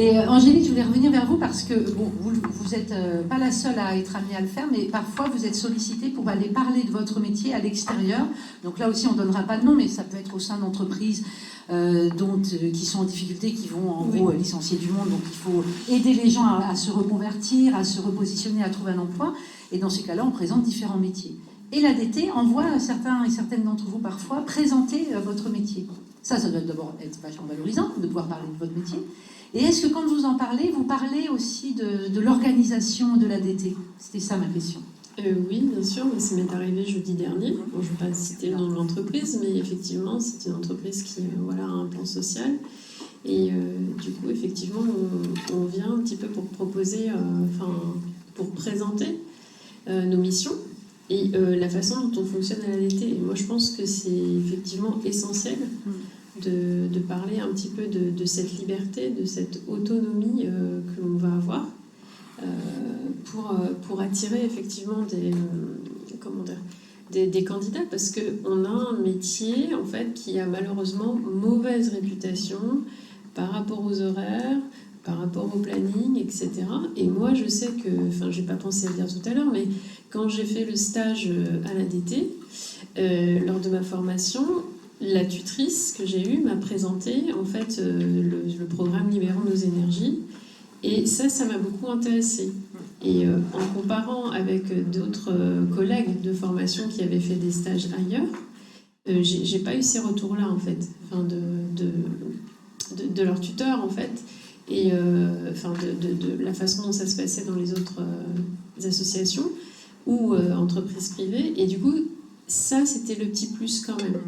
Et Angélique, je voulais revenir vers vous parce que bon, vous êtes pas la seule à être amenée à le faire, mais parfois vous êtes sollicitée pour aller parler de votre métier à l'extérieur. Donc là aussi, on ne donnera pas de nom, mais ça peut être au sein d'entreprises qui sont en difficulté, qui vont en gros licencier du monde. Donc il faut aider les gens à se reconvertir, à se repositionner, à trouver un emploi. Et dans ces cas-là, on présente différents métiers. Et l'ADT envoie certains et certaines d'entre vous parfois présenter votre métier. Ça doit d'abord être vachement valorisant de pouvoir parler de votre métier. Et est-ce que quand vous en parlez, vous parlez aussi de l'organisation de l'ADT? C'était ça ma question. Oui, bien sûr, mais ça m'est arrivé jeudi dernier. Bon, je ne vais pas citer le nom de l'entreprise, mais effectivement, c'est une entreprise qui a un plan social. Et du coup, effectivement, on vient un petit peu pour proposer, pour présenter nos missions et la façon dont on fonctionne à l'ADT. Et moi, je pense que c'est effectivement essentiel de parler un petit peu de cette liberté, de cette autonomie que l'on va avoir pour attirer effectivement des candidats, parce qu'on a un métier en fait qui a malheureusement mauvaise réputation par rapport aux horaires, par rapport au planning, etc. Et moi, je sais que, j'ai pas pensé à le dire tout à l'heure, mais quand j'ai fait le stage à l'ADT, lors de ma formation, la tutrice que j'ai eue m'a présenté en fait le programme Libérons nos énergies, et ça m'a beaucoup intéressée. Et en comparant avec d'autres collègues de formation qui avaient fait des stages ailleurs, j'ai pas eu ces retours-là en fait, de leurs tuteurs en fait, et de la façon dont ça se passait dans les autres associations ou entreprises privées. Et du coup, ça c'était le petit plus quand même.